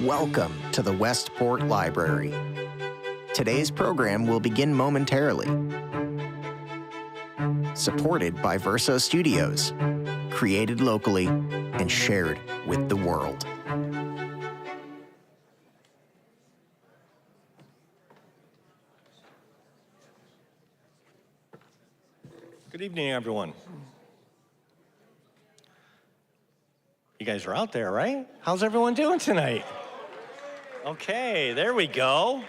Welcome to the Westport Library. Today's program will begin momentarily. Supported by Verso Studios, created locally and shared with the world. Good evening, everyone. You guys are out there, right? How's everyone doing tonight? Okay, there we go.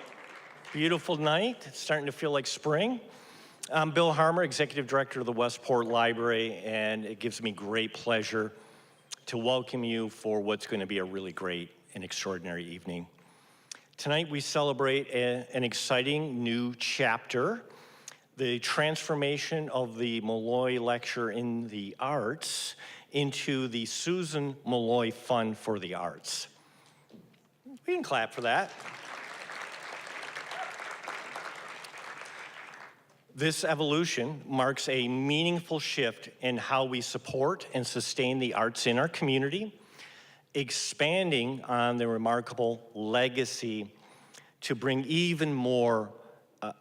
Beautiful night. It's starting to feel like spring. I'm Bill Harmer, Executive Director of the Westport Library, and it gives me great pleasure to welcome you for what's going to be a really great and extraordinary evening. Tonight we celebrate an exciting new chapter, the transformation of the Malloy Lecture in the Arts into the Susan Malloy Fund for the Arts. We can clap for that. This evolution marks a meaningful shift in how we support and sustain the arts in our community, expanding on the remarkable legacy to bring even more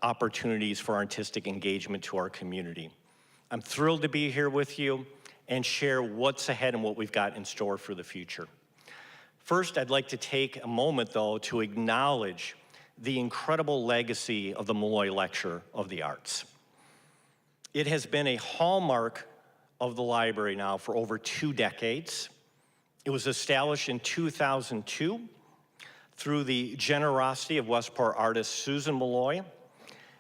opportunities for artistic engagement to our community. I'm thrilled to be here with you and share what's ahead and what we've got in store for the future. First, I'd like to take a moment, though, to acknowledge the incredible legacy of the Malloy Lecture of the Arts. It has been a hallmark of the library now for over 2 decades. It was established in 2002 through the generosity of Westport artist Susan Malloy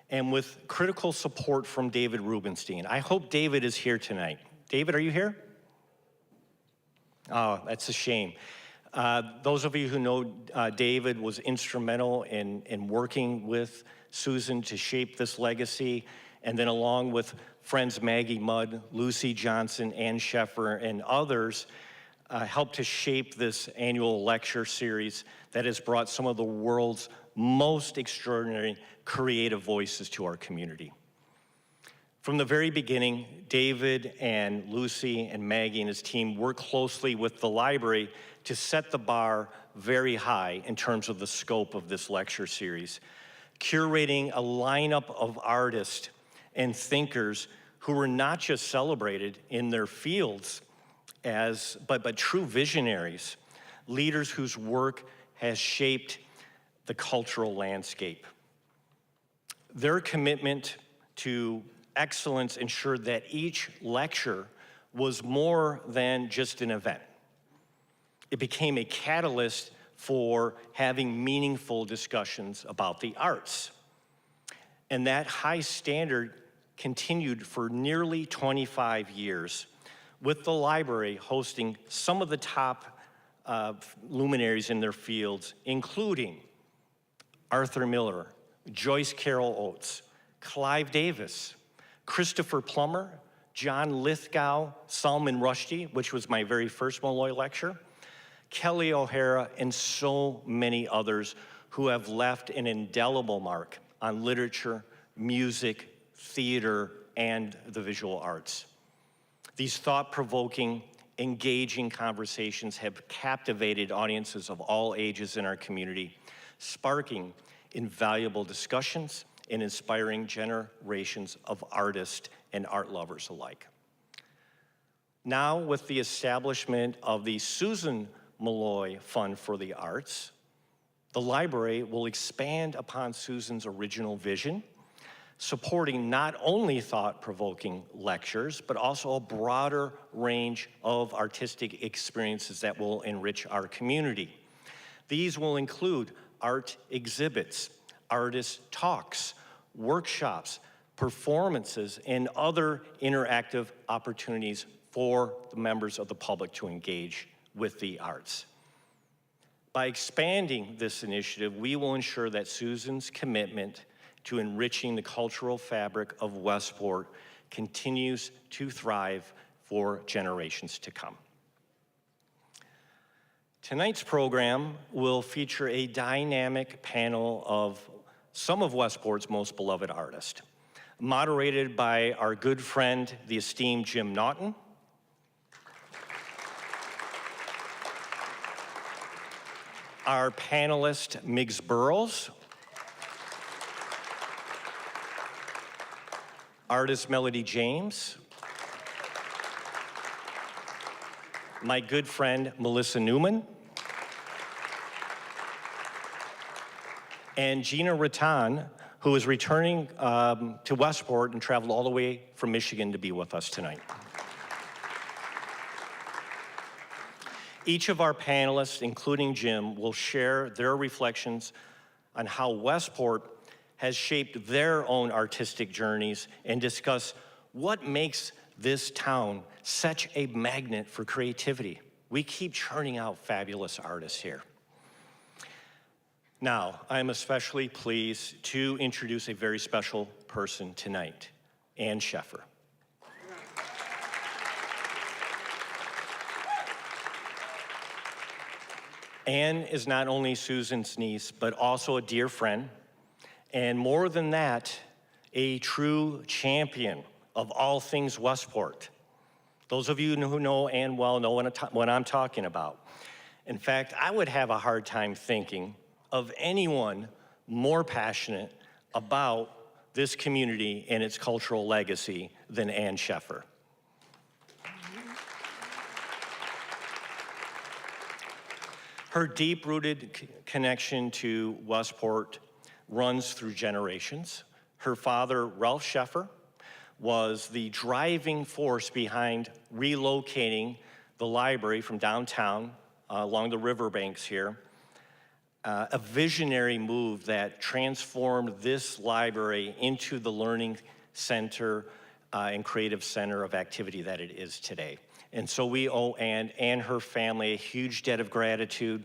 and with critical support from David Rubenstein. I hope David is here tonight. David, are you here? Oh, that's a shame. Those of you who know David was instrumental in working with Susan to shape this legacy, and then along with friends Maggie Mudd, Lucy Johnson, Ann Sheffer, and others, helped to shape this annual lecture series that has brought some of the world's most extraordinary creative voices to our community. From the very beginning, David and Lucy and Maggie and his team worked closely with the library to set the bar very high in terms of the scope of this lecture series, curating a lineup of artists and thinkers who were not just celebrated in their fields but true visionaries, leaders whose work has shaped the cultural landscape. Their commitment to excellence ensured that each lecture was more than just an event. It became a catalyst for having meaningful discussions about the arts. And that high standard continued for nearly 25 years, with the library hosting some of the top luminaries in their fields, including Arthur Miller, Joyce Carol Oates, Clive Davis, Christopher Plummer, John Lithgow, Salman Rushdie, which was my very first Malloy lecture, Kelly O'Hara, and so many others who have left an indelible mark on literature, music, theater, and the visual arts. These thought-provoking, engaging conversations have captivated audiences of all ages in our community, sparking invaluable discussions and inspiring generations of artists and art lovers alike. Now, with the establishment of the Susan Malloy Fund for the Arts, the library will expand upon Susan's original vision, supporting not only thought-provoking lectures, but also a broader range of artistic experiences that will enrich our community. These will include art exhibits, artist talks, workshops, performances, and other interactive opportunities for the members of the public to engage with the arts. By expanding this initiative, we will ensure that Susan's commitment to enriching the cultural fabric of Westport continues to thrive for generations to come. Tonight's program will feature a dynamic panel of some of Westport's most beloved artists, moderated by our good friend, the esteemed Jim Naughton, our panelist, Miggs Burroughs, artist Melody James, my good friend, Melissa Newman, and Gina Rattan, who is returning to Westport and traveled all the way from Michigan to be with us tonight. Each of our panelists, including Jim, will share their reflections on how Westport has shaped their own artistic journeys and discuss what makes this town such a magnet for creativity. We keep churning out fabulous artists here. Now, I'm especially pleased to introduce a very special person tonight, Ann Sheffer. Ann is not only Susan's niece, but also a dear friend, and more than that, a true champion of all things Westport. Those of you who know Ann well know what I'm talking about. In fact, I would have a hard time thinking of anyone more passionate about this community and its cultural legacy than Ann Sheffer. Her deep-rooted connection to Westport runs through generations. Her father, Ralph Sheffer, was the driving force behind relocating the library from downtown along the riverbanks here. A visionary move that transformed this library into the learning center and creative center of activity that it is today. And so we owe Ann and her family a huge debt of gratitude,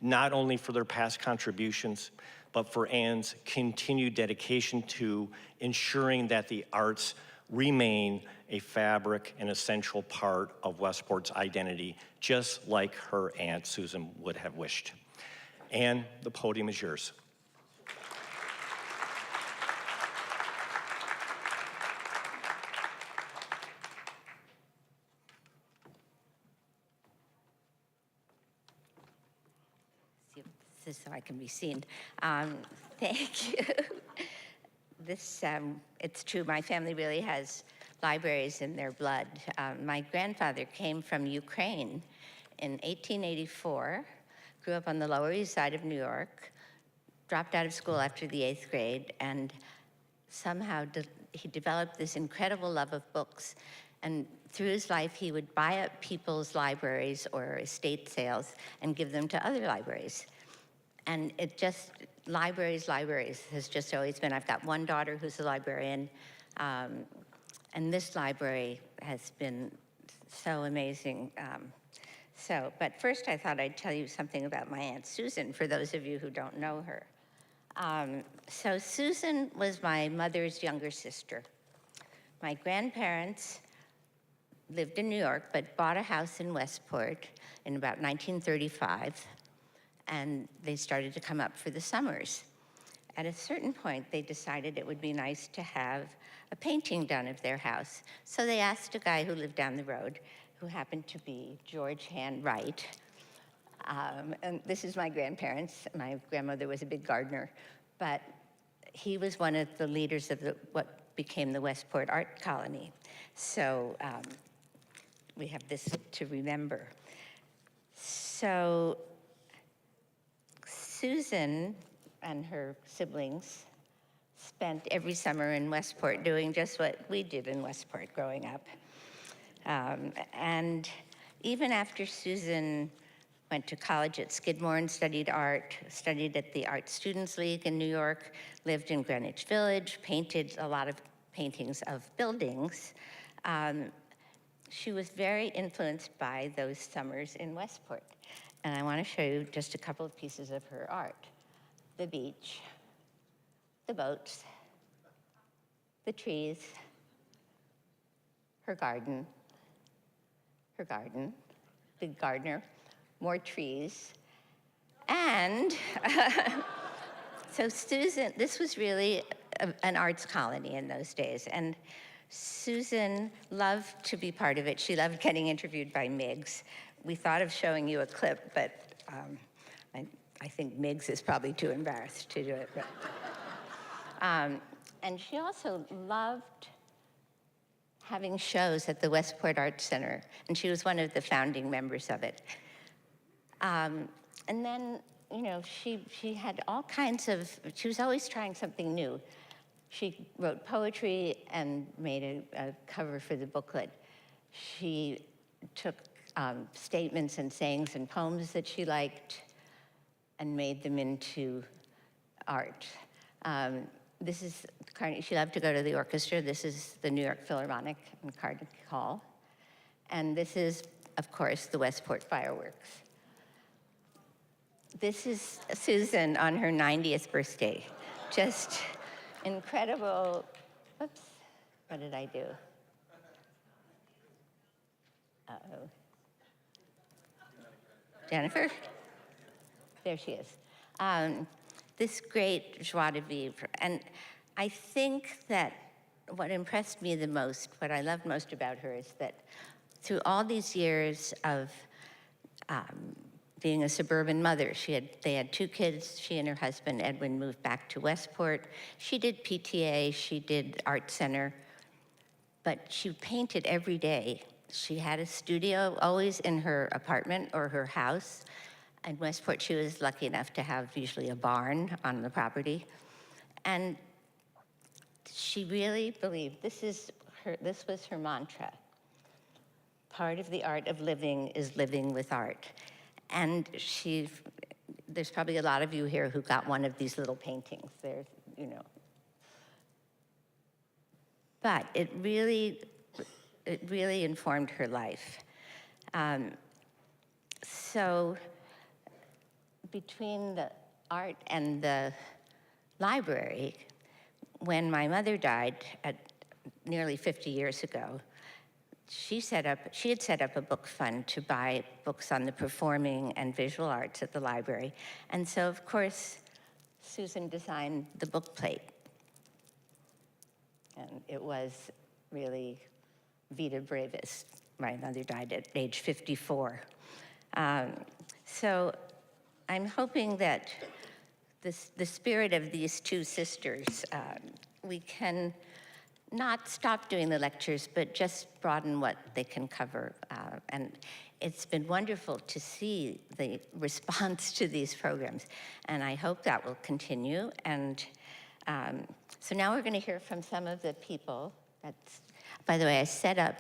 not only for their past contributions, but for Ann's continued dedication to ensuring that the arts remain a fabric and essential part of Westport's identity, just like her aunt Susan would have wished. Ann, the podium is yours. This is so I can be seen. Thank you. It's true, my family really has libraries in their blood. My grandfather came from Ukraine in 1884, grew up on the Lower East Side of New York, dropped out of school after the 8th grade, and somehow he developed this incredible love of books. And through his life, he would buy up people's libraries or estate sales and give them to other libraries. And it just, libraries has just always been. I've got one daughter who's a librarian, and this library has been so amazing. But first I thought I'd tell you something about my Aunt Susan, for those of you who don't know her. So Susan was my mother's younger sister. My grandparents lived in New York, but bought a house in Westport in about 1935, and they started to come up for the summers. At a certain point, they decided it would be nice to have a painting done of their house. So they asked a guy who lived down the road, who happened to be George Hand Wright. And this is my grandparents. My grandmother was a big gardener, but he was one of the leaders of what became the Westport Art Colony. So we have this to remember. So Susan and her siblings spent every summer in Westport doing just what we did in Westport growing up. And even after Susan went to college at Skidmore and studied art, studied at the Art Students League in New York, lived in Greenwich Village, painted a lot of paintings of buildings, she was very influenced by those summers in Westport. And I want to show you just a couple of pieces of her art. The beach, the boats, the trees, her garden, big gardener, more trees. And so Susan, this was really an arts colony in those days. And Susan loved to be part of it. She loved getting interviewed by Miggs. We thought of showing you a clip, but I think Miggs is probably too embarrassed to do it. But, and she also loved having shows at the Westport Art Center, and she was one of the founding members of it. And then, you know, she had all kinds of, she was always trying something new. She wrote poetry and made a cover for the booklet. She took statements and sayings and poems that she liked and made them into art. This is, she loved to go to the orchestra. This is the New York Philharmonic in Carnegie Hall. And this is, of course, the Westport fireworks. This is Susan on her 90th birthday. Just incredible. Whoops, what did I do? Uh-oh. Jennifer? There she is. This great joie de vivre. And I think that what impressed me the most, what I loved most about her is that through all these years of being a suburban mother, they had 2 kids. She and her husband, Edwin, moved back to Westport. She did PTA, she did art center, but she painted every day. She had a studio always in her apartment or her house. In Westport, she was lucky enough to have usually a barn on the property. And she really believed this was her mantra. Part of the art of living is living with art. And there's probably a lot of you here who got one of these little paintings. There's, you know. But it really informed her life. So between the art and the library, when my mother died nearly 50 years ago, she had set up a book fund to buy books on the performing and visual arts at the library. And so, of course, Susan designed the book plate. And it was really Vita Brevis. My mother died at age 54. So I'm hoping that the spirit of these 2 sisters, we can not stop doing the lectures, but just broaden what they can cover. And it's been wonderful to see the response to these programs. And I hope that will continue. And so now we're going to hear from some of the people. By the way, I set up,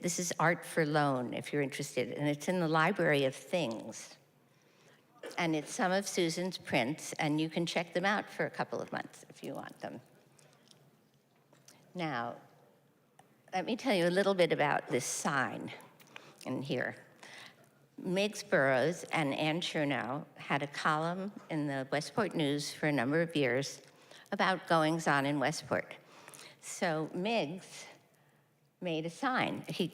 this is Art for Loan, if you're interested. And it's in the Library of Things. And it's some of Susan's prints, and you can check them out for a couple of months if you want them. Now, let me tell you a little bit about this sign in here. Miggs Burroughs and Anne Chernow had a column in the Westport News for a number of years about goings-on in Westport. So Miggs made a sign. He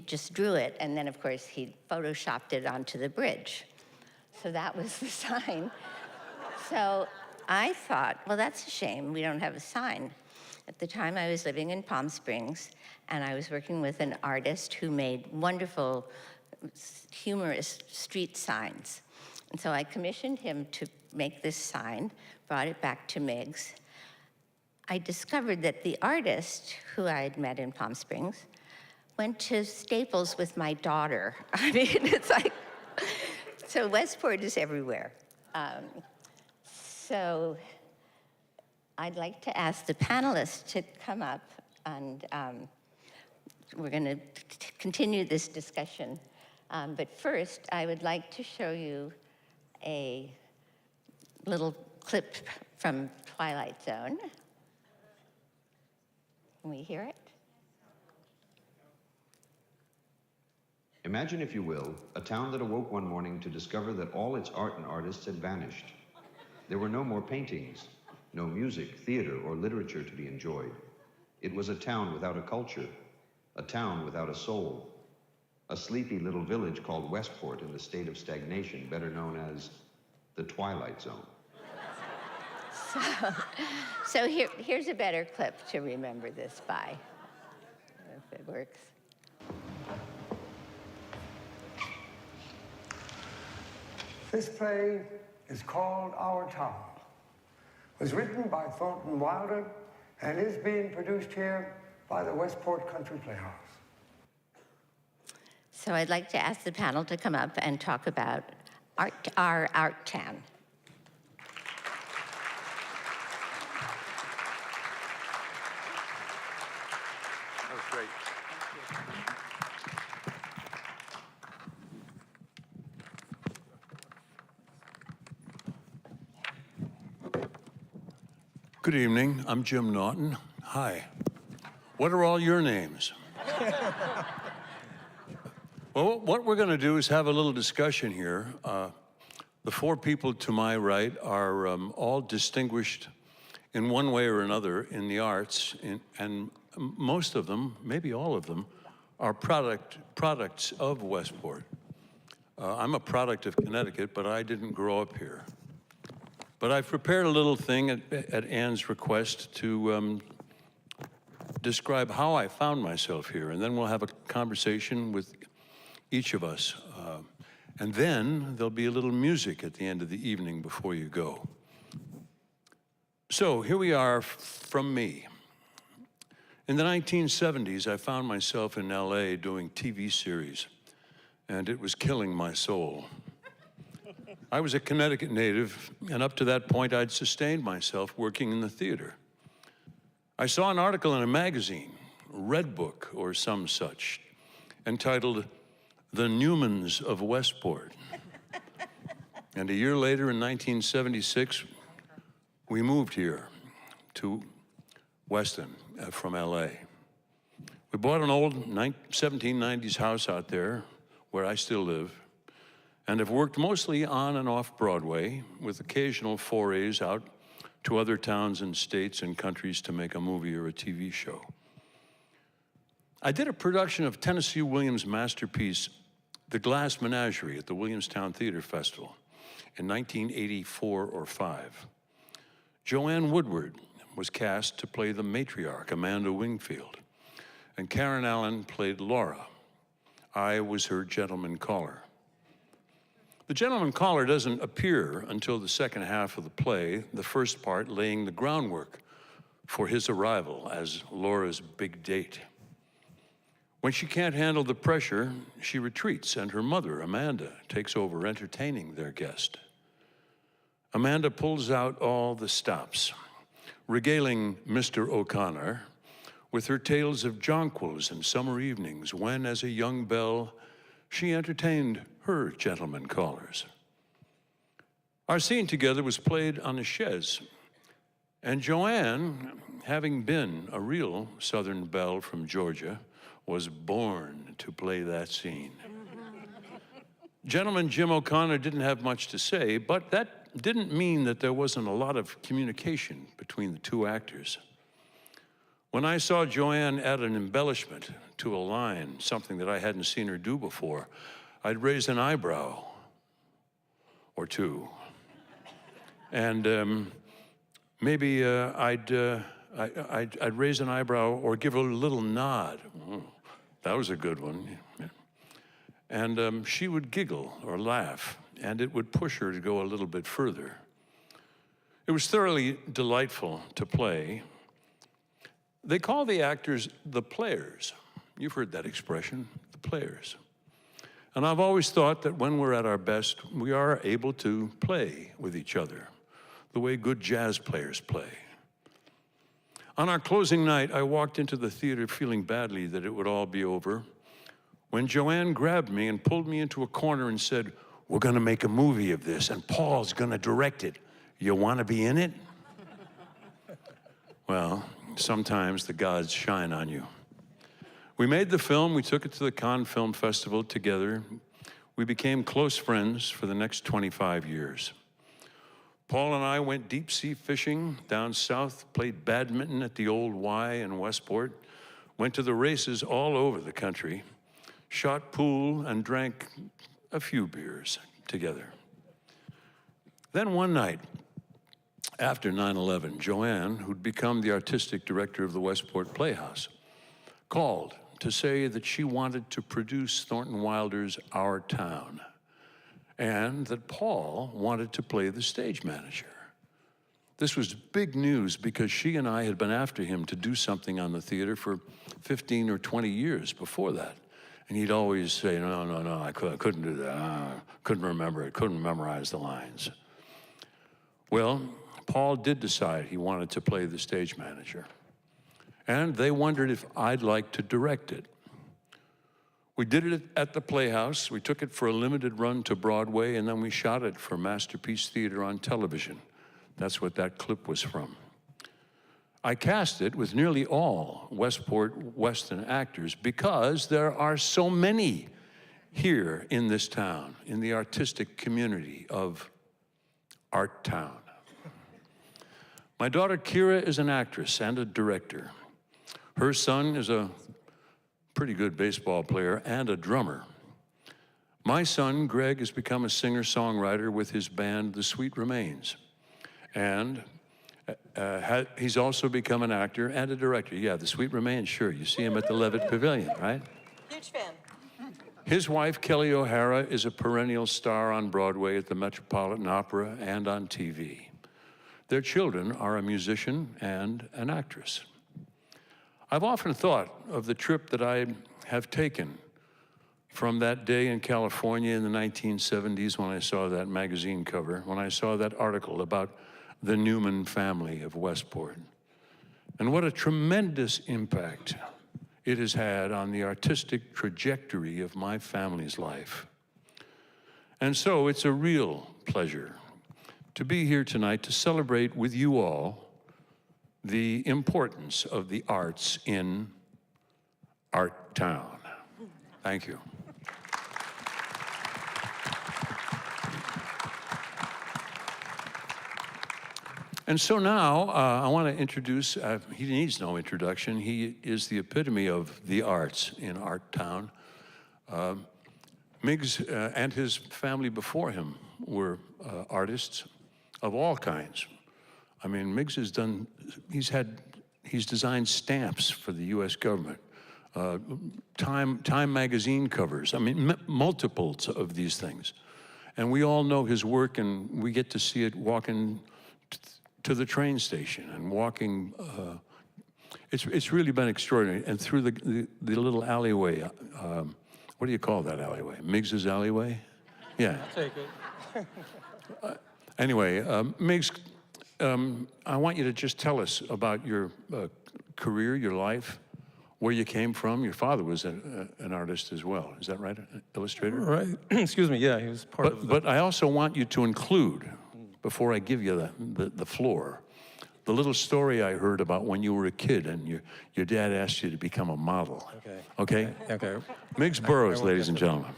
just drew it, and then, of course, he photoshopped it onto the bridge. So that was the sign. So I thought, well, that's a shame. We don't have a sign. At the time, I was living in Palm Springs, and I was working with an artist who made wonderful, humorous street signs. And so I commissioned him to make this sign, brought it back to Miggs. I discovered that the artist, who I had met in Palm Springs, went to Staples with my daughter. I mean, it's like, so Westport is everywhere. So I'd like to ask the panelists to come up, and we're going to continue this discussion. But first, I would like to show you a little clip from Twilight Zone. Can we hear it? Imagine, if you will, a town that awoke one morning to discover that all its art and artists had vanished. There were no more paintings, no music, theater, or literature to be enjoyed. It was a town without a culture, a town without a soul, a sleepy little village called Westport in the state of stagnation, better known as the Twilight Zone. So here's a better clip to remember this by, if it works. This play is called Our Town. It was written by Thornton Wilder and is being produced here by the Westport Country Playhouse. So I'd like to ask the panel to come up and talk about our Art Town. That was great. Good evening. I'm Jim Naughton. Hi. What are all your names? Well, what we're going to do is have a little discussion here. The four people to my right are all distinguished in one way or another in the arts, and most of them, maybe all of them, are products of Westport. I'm a product of Connecticut, but I didn't grow up here. But I've prepared a little thing at Anne's request to describe how I found myself here, and then we'll have a conversation with each of us. And then there'll be a little music at the end of the evening before you go. So here we are from me. In the 1970s, I found myself in LA doing TV series, and it was killing my soul. I was a Connecticut native, and up to that point, I'd sustained myself working in the theater. I saw an article in a magazine, Red Book or some such, entitled The Newmans of Westport. And a year later, in 1976, we moved here to Weston from LA. We bought an old 1790s house out there where I still live, and have worked mostly on and off Broadway with occasional forays out to other towns and states and countries to make a movie or a TV show. I did a production of Tennessee Williams' masterpiece, The Glass Menagerie, at the Williamstown Theater Festival in 1984 or 5. Joanne Woodward was cast to play the matriarch, Amanda Wingfield, and Karen Allen played Laura. I was her gentleman caller. The gentleman caller doesn't appear until the second half of the play, the first part laying the groundwork for his arrival as Laura's big date. When she can't handle the pressure, she retreats, and her mother, Amanda, takes over entertaining their guest. Amanda pulls out all the stops, regaling Mr. O'Connor with her tales of jonquils and summer evenings when, as a young belle, she entertained her gentlemen callers. Our scene together was played on a chaise, and Joanne, having been a real Southern belle from Georgia, was born to play that scene. Gentleman Jim O'Connor didn't have much to say, but that didn't mean that there wasn't a lot of communication between the two actors. When I saw Joanne add an embellishment to a line, something that I hadn't seen her do before, I'd raise an eyebrow or two. And maybe I'd raise an eyebrow or give a little nod. Oh, that was a good one. And she would giggle or laugh, and it would push her to go a little bit further. It was thoroughly delightful to play. They call the actors the players. You've heard that expression, the players. And I've always thought that when we're at our best, we are able to play with each other, the way good jazz players play. On our closing night, I walked into the theater feeling badly that it would all be over, when Joanne grabbed me and pulled me into a corner and said, "We're gonna make a movie of this, and Paul's gonna direct it. You wanna be in it?" Well, sometimes the gods shine on you. We made the film, we took it to the Cannes Film Festival together. We became close friends for the next 25 years. Paul and I went deep sea fishing down south, played badminton at the old Y in Westport, went to the races all over the country, shot pool, and drank a few beers together. Then one night, after 9/11, Joanne, who'd become the artistic director of the Westport Playhouse, called to say that she wanted to produce Thornton Wilder's Our Town. and that Paul wanted to play the stage manager. This was big news because she and I had been after him to do something on the theater for 15 or 20 years before that. And he'd always say, no, I couldn't do that. Couldn't remember it, couldn't memorize the lines. Well, Paul did decide he wanted to play the stage manager. And they wondered if I'd like to direct it. We did it at the Playhouse. We took it for a limited run to Broadway, and then we shot it for Masterpiece Theater on television. That's what that clip was from. I cast it with nearly all Westport Weston actors because there are so many here in this town, in the artistic community of Art Town. My daughter Kira is an actress and a director. Her son is a pretty good baseball player and a drummer. My son, Greg, has become a singer-songwriter with his band, The Sweet Remains. And he's also become an actor and a director. Yeah, The Sweet Remains, sure. You see him at the Levitt Pavilion, right? Huge fan. His wife, Kelly O'Hara, is a perennial star on Broadway at the Metropolitan Opera and on TV. Their children are a musician and an actress. I've often thought of the trip that I have taken from that day in California in the 1970s when I saw that magazine cover, when I saw that article about the Newman family of Westport, and what a tremendous impact it has had on the artistic trajectory of my family's life. And so it's a real pleasure to be here tonight to celebrate with you all the importance of the arts in Art Town. Thank you. And so now I want to introduce, he needs no introduction, he is the epitome of the arts in Art Town. Miggs and his family before him were artists of all kinds. I mean, Miggs has done, he's designed stamps for the US government, Time magazine covers, I mean, multiples of these things. And we all know his work, and we get to see it walking to the train station and walking. It's really been extraordinary. And through the little alleyway, what do you call that alleyway? Miggs's alleyway? Yeah. I'll take it. Anyway, Miggs, I want you to just tell us about your career, your life, where you came from. Your father was an artist as well. Is that right? An illustrator? Right. Excuse me. Yeah, he was part of the... But I also want you to include, before I give you the floor, the little story I heard about when you were a kid and your dad asked you to become a model. Okay. Okay? Okay. Miggs Burroughs, ladies and gentlemen.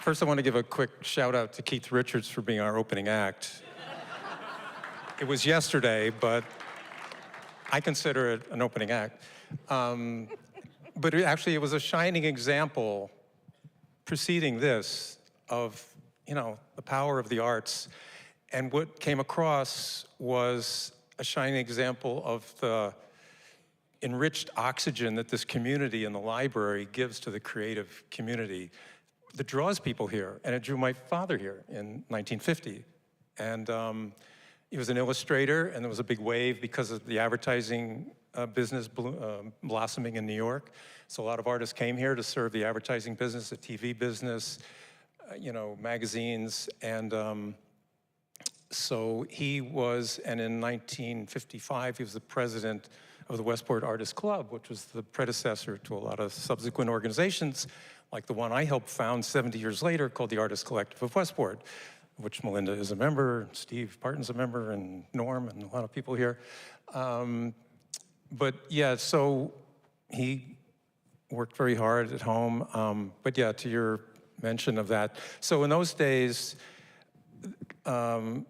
First, I want to give a quick shout out to Keith Richards for being our opening act. It was yesterday, but I consider it an opening act. But actually, it was a shining example preceding this of, the power of the arts. And what came across was a shining example of the enriched oxygen that this community and the library gives to the creative community that draws people here. And it drew my father here in 1950. And he was an illustrator, and there was a big wave because of the advertising business blossoming in New York. So a lot of artists came here to serve the advertising business, the TV business, magazines. And so he was, and in 1955, he was the president of the Westport Artists Club, which was the predecessor to a lot of subsequent organizations, like the one I helped found 70 years later called the Artists Collective of Westport, which Melinda is a member, Steve Parton's a member, and Norm, and a lot of people here. But yeah, so he worked very hard at home. But yeah, to your mention of that. So in those days, in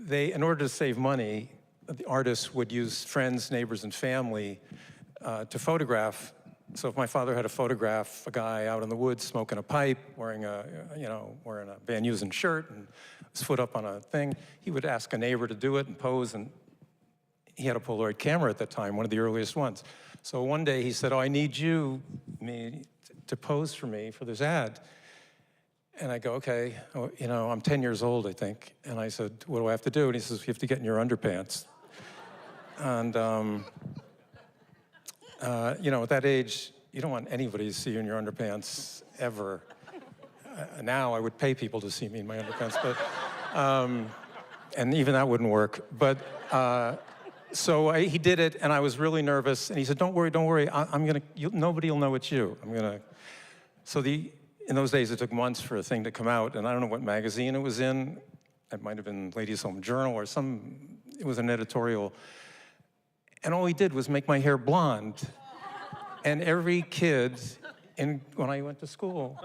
order to save money, the artists would use friends, neighbors, and family to photograph. So if my father had to photograph a guy out in the woods smoking a pipe, wearing a Van Heusen shirt and his foot up on a thing, he would ask a neighbor to do it and pose, and he had a Polaroid camera at that time, one of the earliest ones. So one day he said, I need you, to pose for me for this ad. And I go, okay, you know, I'm 10 years old, I think. And I said, what do I have to do? And he says, you have to get in your underpants. And, you know, at that age, you don't want anybody to see you in your underpants ever. Now I would pay people to see me in my underpants, but, and even that wouldn't work. But, so he did it, and I was really nervous. And he said, don't worry, nobody will know it's you. So in those days, it took months for a thing to come out, and I don't know what magazine it was in. It might have been Ladies' Home Journal or it was an editorial. And all he did was make my hair blonde. And every kid when I went to school,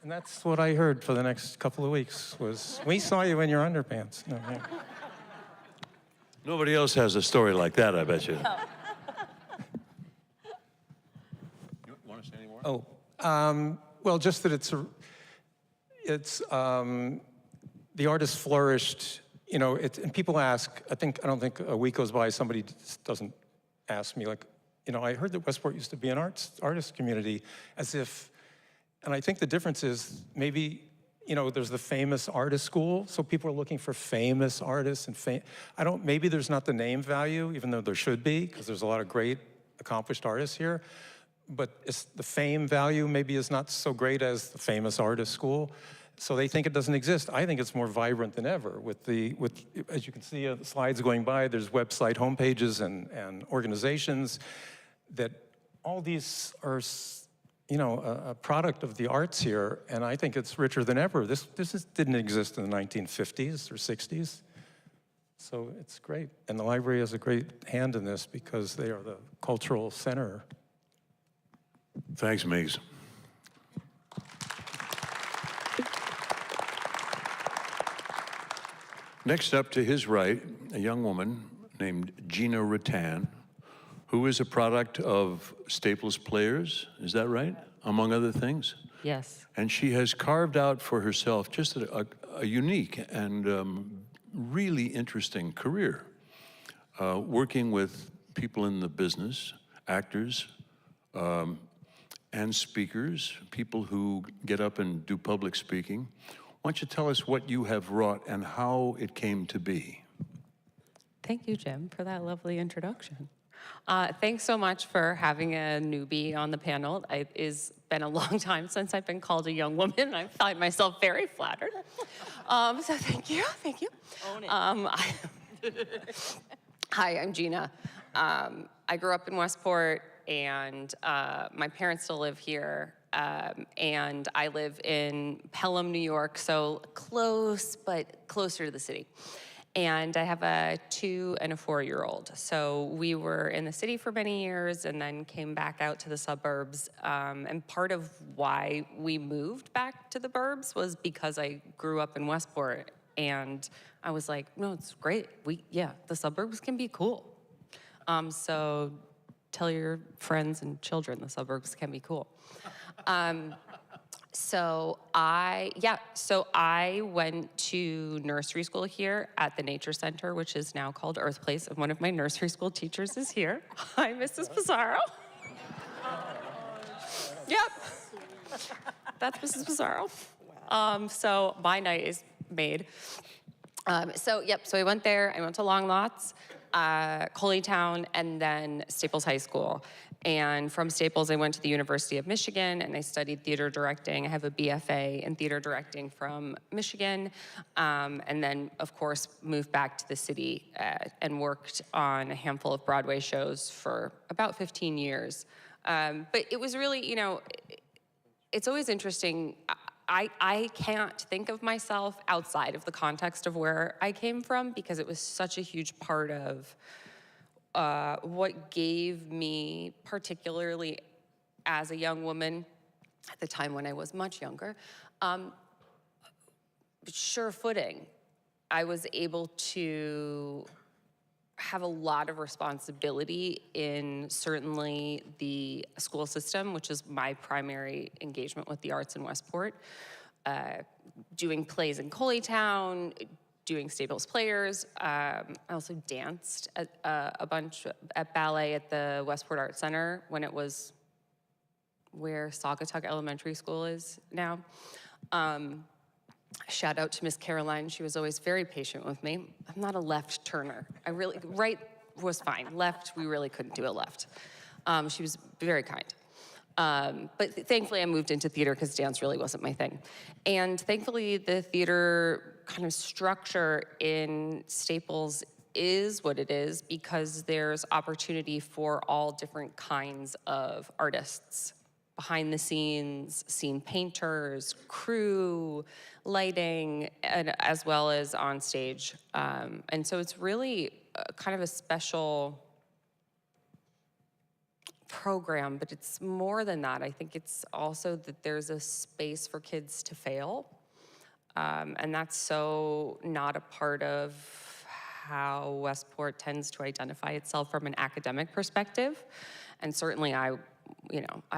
and that's what I heard for the next couple of weeks was, we saw you in your underpants. No, yeah. Nobody else has a story like that, I bet you. You want to say any more? Oh, well, just that the artist flourished, you know, and people ask, I don't think a week goes by somebody doesn't ask me, like, you know, I heard that Westport used to be an artist community, as if, and I think the difference is maybe, you know, there's the famous artist school, so people are looking for famous artists and maybe there's not the name value, even though there should be, because there's a lot of great, accomplished artists here, but the fame value maybe is not so great as the famous artist school, so they think it doesn't exist. I think it's more vibrant than ever. As you can see, the slides going by, there's website homepages and organizations that all these are, you know, a product of the arts here, and I think it's richer than ever. This didn't exist in the 1950s or 60s, so it's great. And the library has a great hand in this because they are the cultural center. Thanks, Miggs. Next up to his right, a young woman named Gina Rattan, who is a product of Staples Players, is that right? Among other things? Yes. And she has carved out for herself just a unique and really interesting career, working with people in the business, actors, and speakers, people who get up and do public speaking. Why don't you tell us what you have wrought and how it came to be? Thank you, Jim, for that lovely introduction. Thanks so much for having a newbie on the panel. It's been a long time since I've been called a young woman. I find myself very flattered. So thank you. Own it. Hi, I'm Gina. I grew up in Westport, and my parents still live here. And I live in Pelham, New York, so close, but closer to the city. And I have a 2- and 4-year-old. So we were in the city for many years and then came back out to the suburbs. And part of why we moved back to the burbs was because I grew up in Westport. And I was like, no, it's great. The suburbs can be cool. So tell your friends and children the suburbs can be cool. So I went to nursery school here at the Nature Center, which is now called Earth Place, and one of my nursery school teachers is here. Hi, Mrs. Pizarro. Yep, that's Mrs. Pizarro. So my night is made. So I went there, I went to Long Lots, Coleytown, and then Staples High School. And from Staples, I went to the University of Michigan, and I studied theater directing. I have a BFA in theater directing from Michigan, and then, of course, moved back to the city and worked on a handful of Broadway shows for about 15 years. But it was really, you know, it's always interesting. I can't think of myself outside of the context of where I came from because it was such a huge part of what gave me, particularly as a young woman, at the time when I was much younger, sure footing. I was able to have a lot of responsibility in certainly the school system, which is my primary engagement with the arts in Westport, doing plays in Coleytown, doing Staples Players. I also danced a bunch at ballet at the Westport Art Center when it was where Saugatuck Elementary School is now. Shout out to Miss Caroline. She was always very patient with me. I'm not a left turner. Right was fine. Left, we really couldn't do a left. She was very kind. But thankfully I moved into theater because dance really wasn't my thing. And thankfully the theater kind of structure in Staples is what it is because there's opportunity for all different kinds of artists. Behind the scenes, scene painters, crew, lighting, and as well as on stage. And so it's really kind of a special program, but it's more than that. I think it's also that there's a space for kids to fail. And that's so not a part of how Westport tends to identify itself from an academic perspective. And certainly I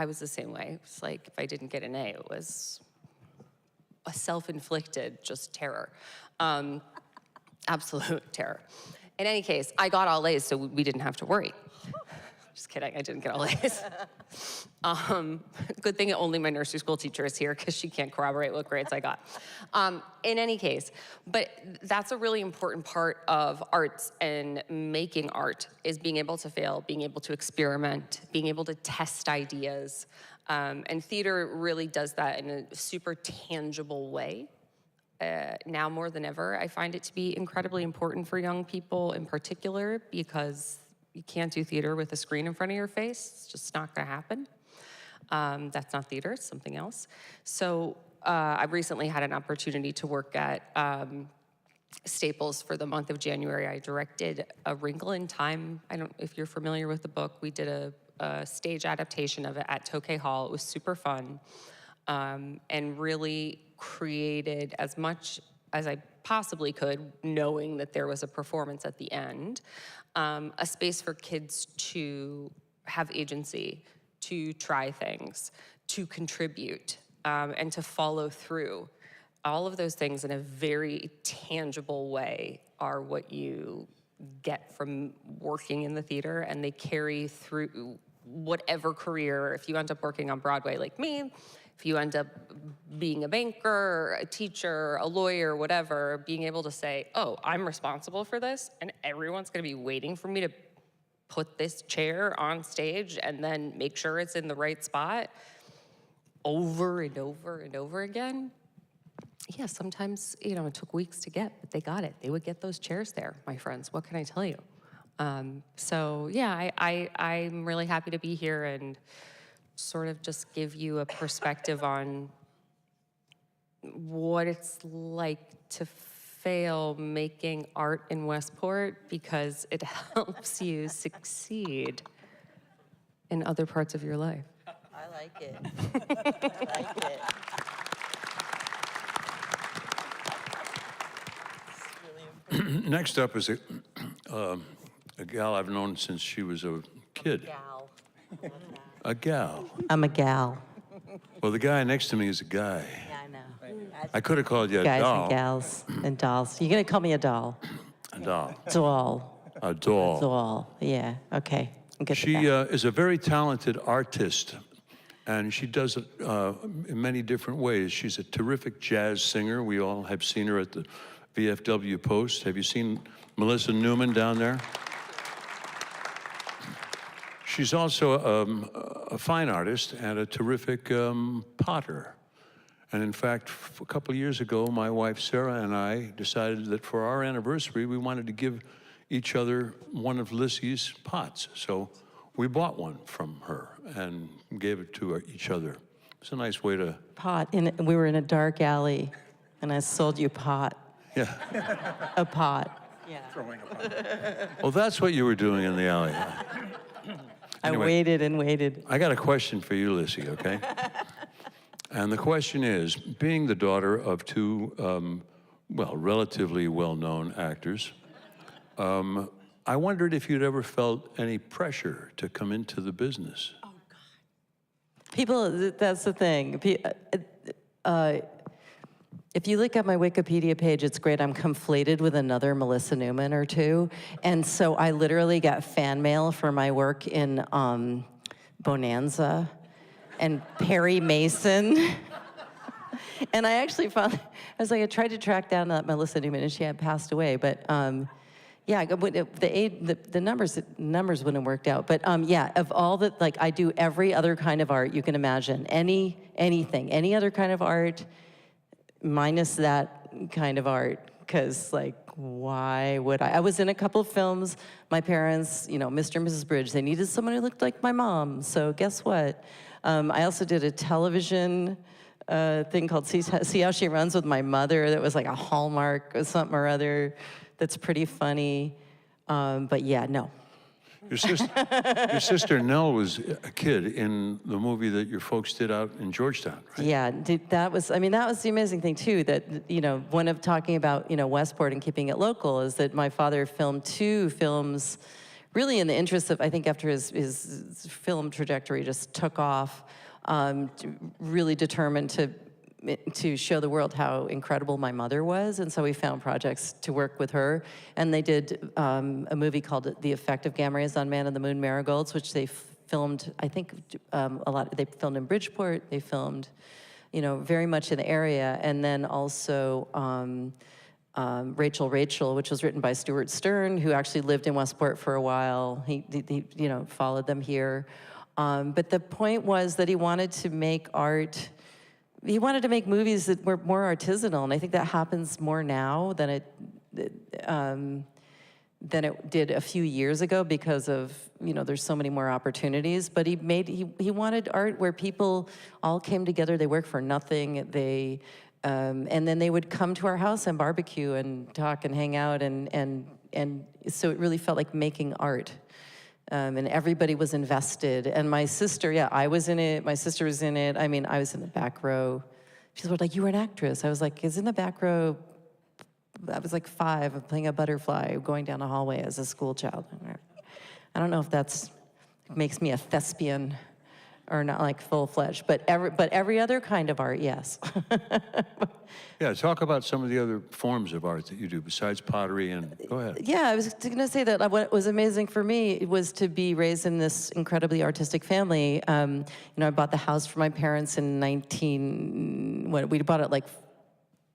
was the same way. It's like if I didn't get an A, it was a self-inflicted just terror. Absolute terror. In any case, I got all A's, so we didn't have to worry. Just kidding, I didn't get all A's. Good thing only my nursery school teacher is here because she can't corroborate what grades I got. In any case, but that's a really important part of arts and making art is being able to fail, being able to experiment, being able to test ideas. And theater really does that in a super tangible way. Now more than ever, I find it to be incredibly important for young people in particular because you can't do theater with a screen in front of your face. It's just not gonna happen. That's not theater, it's something else. So I recently had an opportunity to work at Staples for the month of January. I directed A Wrinkle in Time. I don't know if you're familiar with the book. We did a stage adaptation of it at Tokay Hall. It was super fun and really created as much as I possibly could, knowing that there was a performance at the end, a space for kids to have agency, to try things, to contribute, and to follow through. All of those things in a very tangible way are what you get from working in the theater, and they carry through whatever career. If you end up working on Broadway like me, if you end up being a banker, a teacher, a lawyer, whatever, being able to say, oh, I'm responsible for this, and everyone's gonna be waiting for me to put this chair on stage and then make sure it's in the right spot over and over and over again. Yeah, sometimes, it took weeks to get, but they got it. They would get those chairs there, my friends. What can I tell you? So yeah, I'm really happy to be here and sort of just give you a perspective on what it's like to fail making art in Westport because it helps you succeed in other parts of your life. I like it. I like it. It's really important. Next up is a gal I've known since she was a kid. Gal. A gal. I'm a gal. Well, the guy next to me is a guy. Yeah, I know. I could have called you a Guys doll. and gals and dolls. You're gonna call me a doll. A doll. Doll. A doll. Doll. Yeah. Okay. I'll get to She that. is a very talented artist, and she does it in many different ways. She's a terrific jazz singer. We all have seen her at the VFW Post. Have you seen Melissa Newman down there? She's also a fine artist and a terrific potter. And in fact, a couple of years ago, my wife Sarah and I decided that for our anniversary, we wanted to give each other one of Lissy's pots. So we bought one from her and gave it to each other. It's a nice way to... Pot. We were in a dark alley, and I sold you pot. Yeah. A pot. Yeah. Well, that's what you were doing in the alley. Anyway, I waited and waited. I got a question for you, Lissy, okay? And the question is, being the daughter of two, relatively well-known actors, I wondered if you'd ever felt any pressure to come into the business. Oh, God. People, that's the thing. If you look at my Wikipedia page, it's great. I'm conflated with another Melissa Newman or two. And so I literally got fan mail for my work in Bonanza. and Perry Mason. And I actually found, I tried to track down Melissa Newman, and she had passed away. But yeah, the numbers wouldn't have worked out. But yeah, of all the, like, I do every other kind of art you can imagine, anything, any other kind of art, minus that kind of art, because like, why would I? I was in a couple of films. My parents, you know, Mr. and Mrs. Bridge, they needed someone who looked like my mom. So guess what? I also did a television thing called See How She Runs with my mother. That was like a Hallmark or something or other. That's pretty funny. But yeah, no. Your sister Nell was a kid in the movie that your folks did out in Georgetown, right? Yeah, that was the amazing thing too, that, you know, one of talking about, you know, Westport and keeping it local is that my father filmed 2 films really in the interest of, I think after his film trajectory just took off, really determined to show the world how incredible my mother was, and so we found projects to work with her. And they did a movie called The Effect of Gamma Rays on Man in the Moon Marigolds, which they filmed, I think, a lot. They filmed in Bridgeport. They filmed, you know, very much in the area. And then also Rachel, which was written by Stuart Stern, who actually lived in Westport for a while. He you know, followed them here. But the point was that he wanted to make art. He wanted to make movies that were more artisanal, and I think that happens more now than it did a few years ago because of, you know, there's so many more opportunities. But he wanted art where people all came together. They worked for nothing. They and then they would come to our house and barbecue and talk and hang out, and so it really felt like making art. And everybody was invested. And my sister, yeah, I was in it. My sister was in it. I mean, I was in the back row. She's like, you were an actress. I was like, is in the back row. I was like 5, playing a butterfly, going down a hallway as a school child. I don't know if that's makes me a thespian or not, like full-fledged, but every other kind of art, yes. Yeah, talk about some of the other forms of art that you do besides pottery, and go ahead. Yeah, I was going to say that what was amazing for me was to be raised in this incredibly artistic family. You know, I bought the house for my parents in we bought it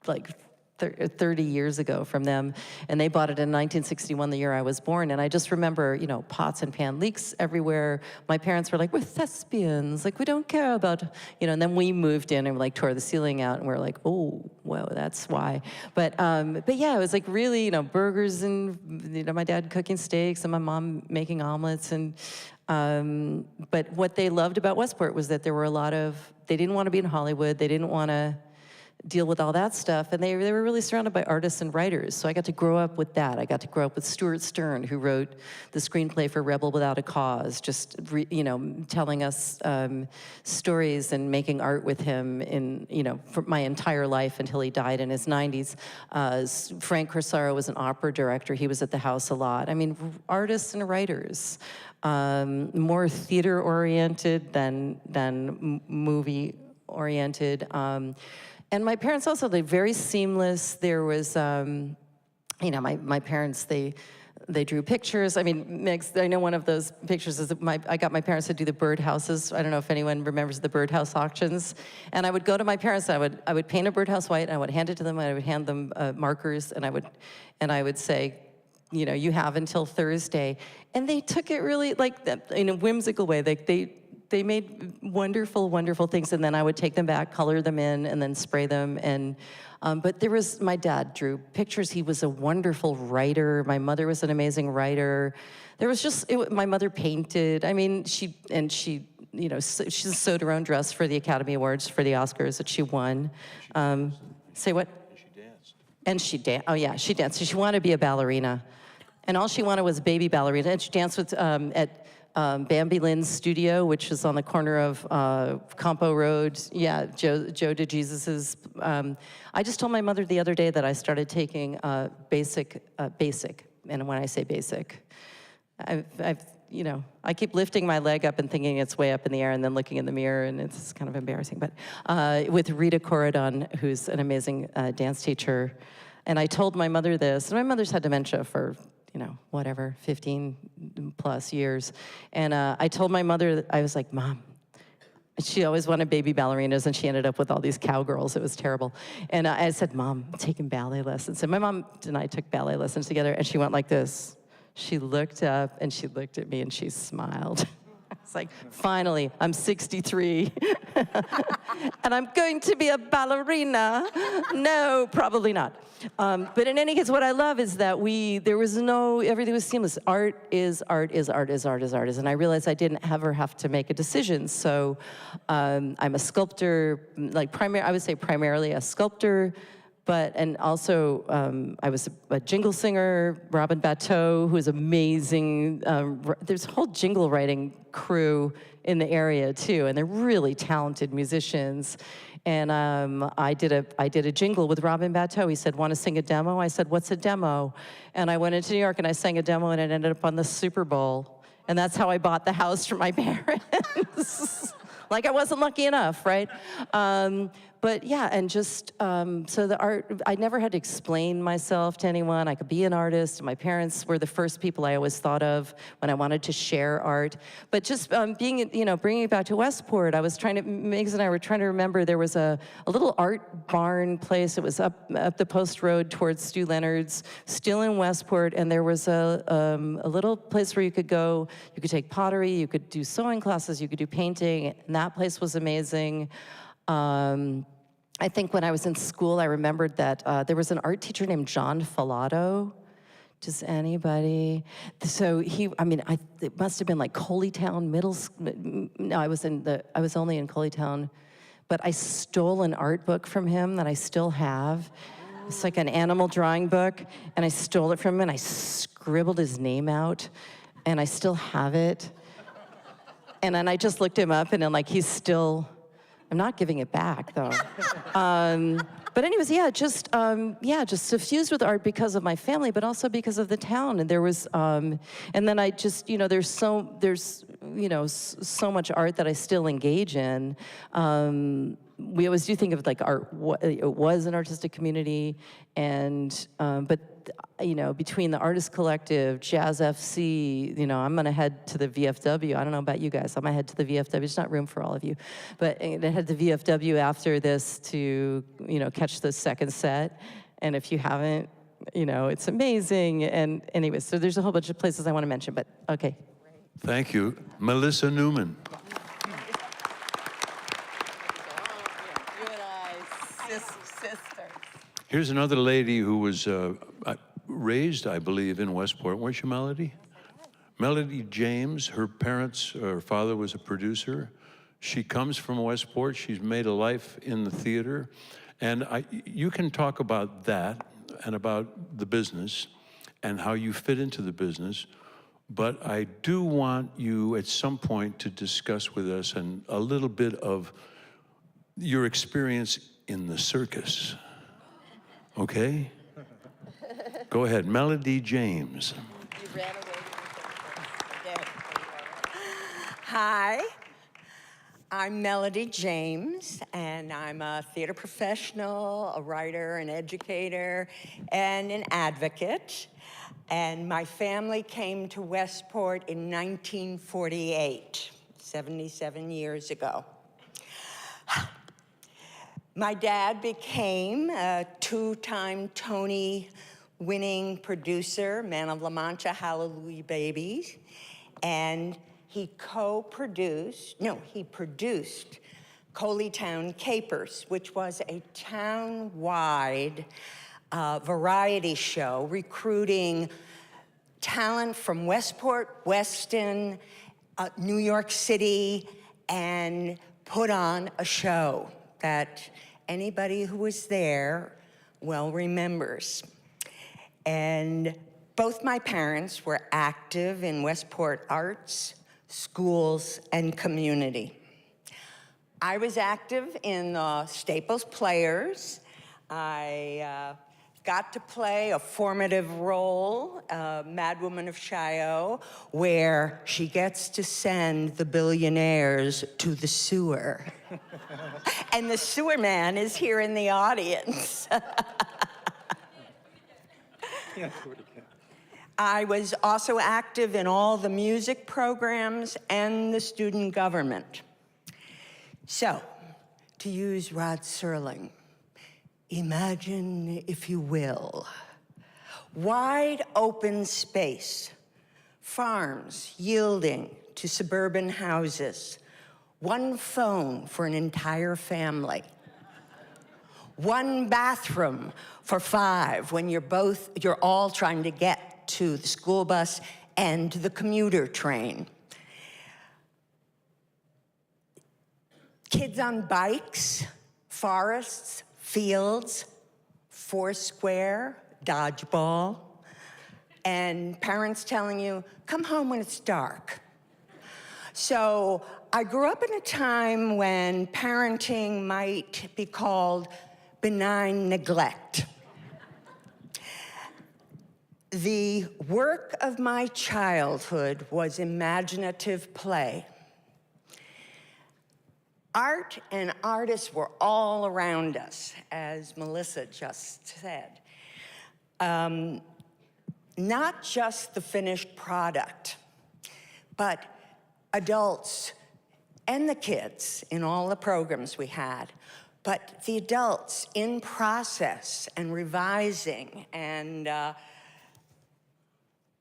like 30 years ago from them, and they bought it in 1961, the year I was born. And I just remember, you know, pots and pan leaks everywhere. My parents were like, we're thespians, like we don't care about, you know. And then we moved in and like tore the ceiling out, and we're like, oh, well, that's why. But yeah, it was like really, you know, burgers and, you know, my dad cooking steaks and my mom making omelets. And but what they loved about Westport was that there were they didn't want to be in Hollywood. They didn't want to deal with all that stuff, and they were really surrounded by artists and writers. So I got to grow up with that. I got to grow up with Stuart Stern, who wrote the screenplay for Rebel Without a Cause, just you know, telling us stories and making art with him in, you know, for my entire life until he died in his 90s. Frank Corsaro was an opera director. He was at the house a lot. I mean, artists and writers, more theater oriented than movie oriented. And my parents also, they're very seamless. There was, you know, my parents, they drew pictures. I mean, Miggs, I know one of those pictures is I got my parents to do the birdhouses. I don't know if anyone remembers the birdhouse auctions. And I would go to my parents, and I would paint a birdhouse white, and I would hand it to them, and I would hand them markers, and I would say, you know, you have until Thursday. And they took it really like that, in a whimsical way. They made wonderful, wonderful things, and then I would take them back, color them in, and then spray them. And but my dad drew pictures. He was a wonderful writer. My mother was an amazing writer. There was my mother painted. I mean, she you know, she sewed her own dress for the Academy Awards, for the Oscars that she won. Say what? She danced. And she danced. Oh yeah, she danced. She wanted to be a ballerina, and all she wanted was baby ballerina. And she danced with at Bambi Lynn's studio, which is on the corner of Campo Road. Yeah, Joe DeJesus's. I just told my mother the other day that I started taking basic, and when I say basic, I've you know, I keep lifting my leg up and thinking it's way up in the air, and then looking in the mirror, and it's kind of embarrassing. But with Rita Corridon, who's an amazing dance teacher, and I told my mother this, and my mother's had dementia for, you know, whatever, 15 plus years. And I told my mother, I was like, Mom, She always wanted baby ballerinas, and she ended up with all these cowgirls. It was terrible. And I said, Mom, I'm taking ballet lessons. And my mom and I took ballet lessons together, and she went like this. She looked up, and she looked at me, and she smiled. It's like, finally, I'm 63, and I'm going to be a ballerina. No, probably not. But in any case, what I love is that everything was seamless. Art is art is art is art is art is. And I realized I didn't ever have to make a decision. So I'm a sculptor, I would say primarily a sculptor, and also I was a jingle singer, Robin Bateau, who is amazing. There's a whole jingle writing crew in the area too, and they're really talented musicians. And I did a jingle with Robin Bateau. He said, "Want to sing a demo?" I said, "What's a demo?" And I went into New York and I sang a demo, and it ended up on the Super Bowl. And that's how I bought the house for my parents. Like I wasn't lucky enough, right? But yeah, and just, so the art, I never had to explain myself to anyone. I could be an artist. My parents were the first people I always thought of when I wanted to share art. But just bringing it back to Westport, Miggs and I were trying to remember, there was a little art barn place. It was up the post road towards Stu Leonard's, still in Westport, and there was a little place where you could go. You could take pottery, you could do sewing classes, you could do painting, and that place was amazing. I think when I was in school, I remembered that there was an art teacher named John Filato. Does anybody? So it must have been like Coleytown Middle School. No, I was only in Coleytown, but I stole an art book from him that I still have. It's like an animal drawing book, and I stole it from him, and I scribbled his name out, and I still have it. And then I just looked him up, and then he's still. I'm not giving it back, though. But anyways, just suffused with art because of my family, but also because of the town. And there was, and then I just, there's so much art that I still engage in. We always do think of art. It was an artistic community, and but between the Artist Collective, Jazz FC, I'm gonna head to the VFW. I don't know about you guys. I'm gonna head to the VFW. There's not room for all of you, but I head to VFW after this to catch the second set. And if you haven't, it's amazing. And anyways, so there's a whole bunch of places I want to mention. But okay. Thank you, Melissa Newman. Here's another lady who was raised, I believe, in Westport. Weren't you, Melody? Melody James, her father was a producer. She comes from Westport. She's made a life in the theater. And you can talk about that and about the business and how you fit into the business. But I do want you at some point to discuss with us a little bit of your experience in the circus. Okay? Go ahead, Melody James. You ran away from me. Hi, I'm Melody James, and I'm a theater professional, a writer, an educator, and an advocate. And my family came to Westport in 1948, 77 years ago. My dad became a two-time Tony-winning producer, Man of La Mancha, Hallelujah Baby, and he produced Coleytown Capers, which was a town-wide variety show recruiting talent from Westport, Weston, New York City, and put on a show that anybody who was there well remembers. And both my parents were active in Westport arts, schools, and community. I was active in the Staples Players. I got to play a formative role, Mad Woman of Chaillot, where she gets to send the billionaires to the sewer. And the sewer man is here in the audience. I was also active in all the music programs and the student government. So, to use Rod Serling, imagine, if you will, wide open space, farms yielding to suburban houses, one phone for an entire family, one bathroom for 5 when you're all trying to get to the school bus and the commuter train. Kids on bikes, forests, fields, Foursquare, dodgeball, and parents telling you, come home when it's dark. So I grew up in a time when parenting might be called benign neglect. The work of my childhood was imaginative play. Art and artists were all around us, as Melissa just said. Not just the finished product, but adults and the kids in all the programs we had, but the adults in process and revising and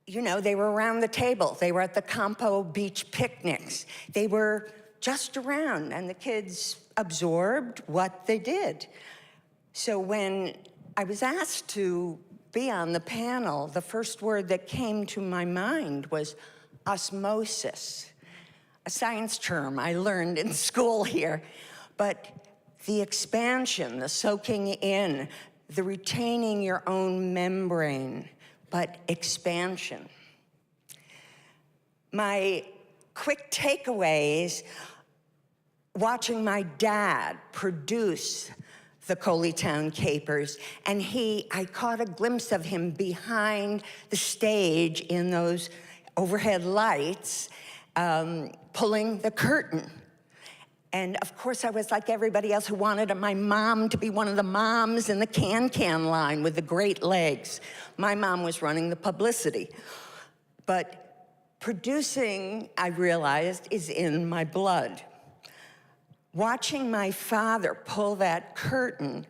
you know, they were around the table. They were at the Campo Beach picnics. They were just around, and the kids absorbed what they did. So when I was asked to be on the panel, the first word that came to my mind was osmosis, a science term I learned in school here. But the expansion, the soaking in, the retaining your own membrane, but expansion. My quick takeaways, watching my dad produce the Coleytown Capers, and I caught a glimpse of him behind the stage in those overhead lights, pulling the curtain. And of course, I was like everybody else who wanted my mom to be one of the moms in the can-can line with the great legs. My mom was running the publicity. But producing, I realized, is in my blood. Watching my father pull that curtain,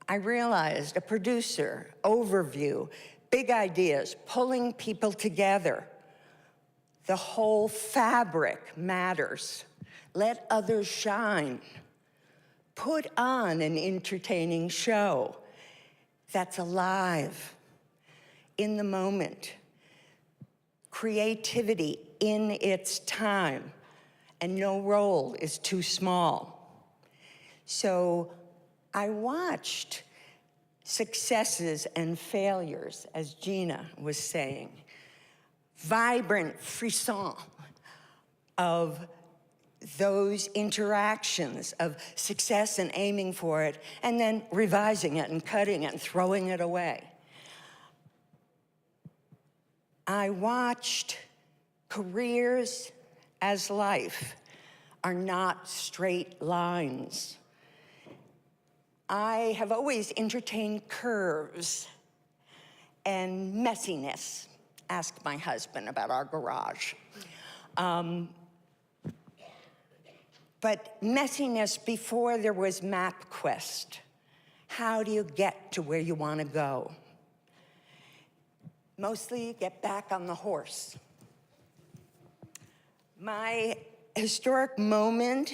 I realized a producer, overview, big ideas, pulling people together. The whole fabric matters. Let others shine. Put on an entertaining show that's alive, in the moment. Creativity in its time, and no role is too small. So I watched successes and failures, as Gina was saying, vibrant frisson of those interactions of success and aiming for it, and then revising it and cutting it and throwing it away. I watched careers as life are not straight lines. I have always entertained curves and messiness. Ask my husband about our garage. But messiness before there was MapQuest. How do you get to where you want to go? Mostly you get back on the horse. My historic moment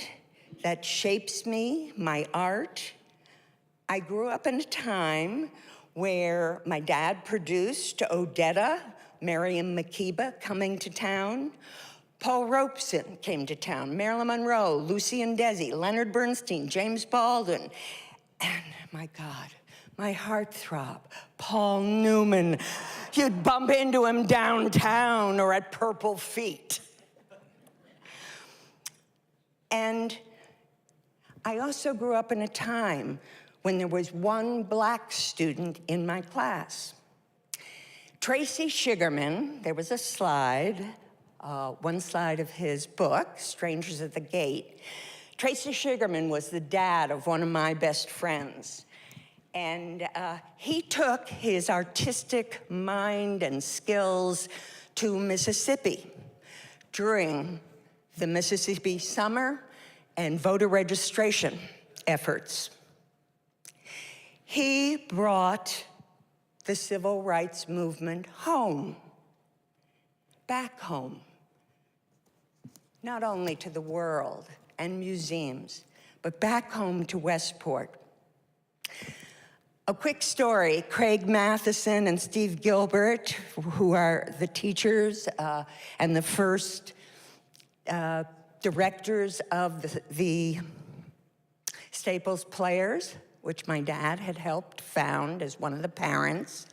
that shapes me, my art, I grew up in a time where my dad produced Odetta, Miriam Makeba coming to town. Paul Robeson came to town, Marilyn Monroe, Lucy and Desi, Leonard Bernstein, James Baldwin, and my God, my heartthrob, Paul Newman. You'd bump into him downtown or at Purple Feet. And I also grew up in a time when there was one black student in my class. Tracy Sugarman, there was a slide, one slide of his book, Strangers at the Gate. Tracy Sugarman was the dad of one of my best friends. And he took his artistic mind and skills to Mississippi during the Mississippi summer and voter registration efforts. He brought the civil rights movement home, back home, not only to the world and museums, but back home to Westport. A quick story, Craig Matheson and Steve Gilbert, who are the teachers and the first directors of the Staples Players, which my dad had helped found as one of the parents.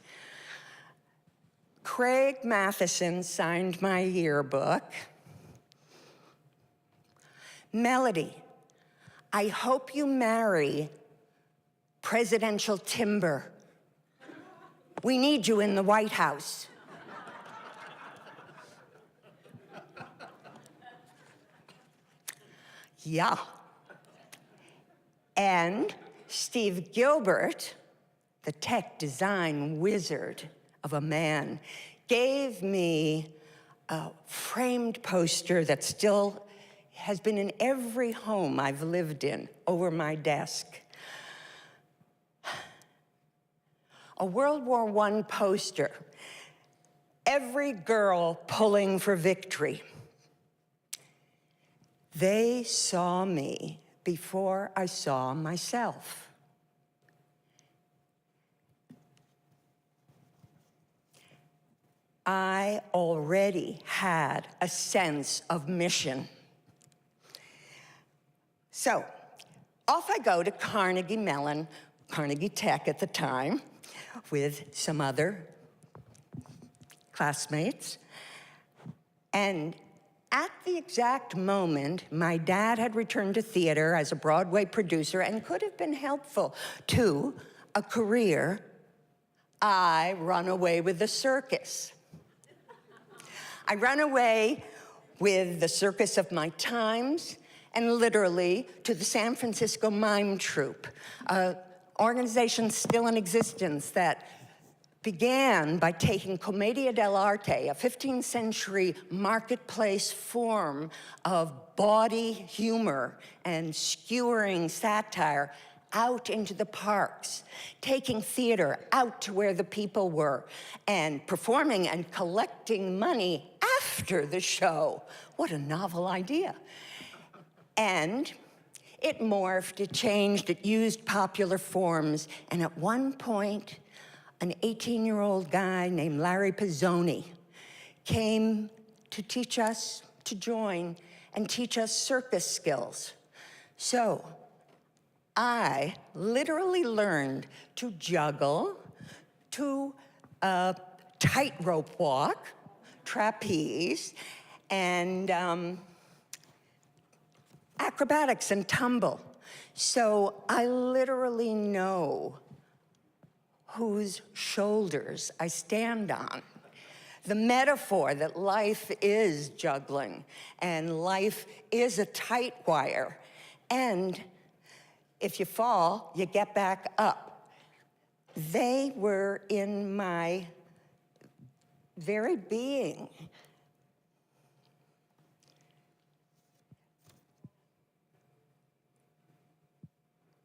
Craig Matheson signed my yearbook. Melody, I hope you marry presidential timber. We need you in the White House. Yeah. And Steve Gilbert, the tech design wizard of a man, gave me a framed poster that still has been in every home I've lived in over my desk. A World War I poster, every girl pulling for victory. They saw me before I saw myself. I already had a sense of mission. So, off I go to Carnegie Mellon, Carnegie Tech at the time, with some other classmates. And at the exact moment, my dad had returned to theater as a Broadway producer and could have been helpful to a career. I run away with the circus. I run away with the circus of my times and literally to the San Francisco Mime Troupe, an organization still in existence that began by taking commedia dell'arte, a 15th century marketplace form of bawdy humor and skewering satire, out into the parks, taking theater out to where the people were, and performing and collecting money after the show. What a novel idea. And it morphed, it changed, it used popular forms, and at one point, an 18-year-old guy named Larry Pizzoni came to teach us, to join, and teach us circus skills. So I literally learned to juggle, to tightrope walk, trapeze, and acrobatics and tumble. So I literally know whose shoulders I stand on. The metaphor that life is juggling and life is a tight wire. And if you fall, you get back up. They were in my very being.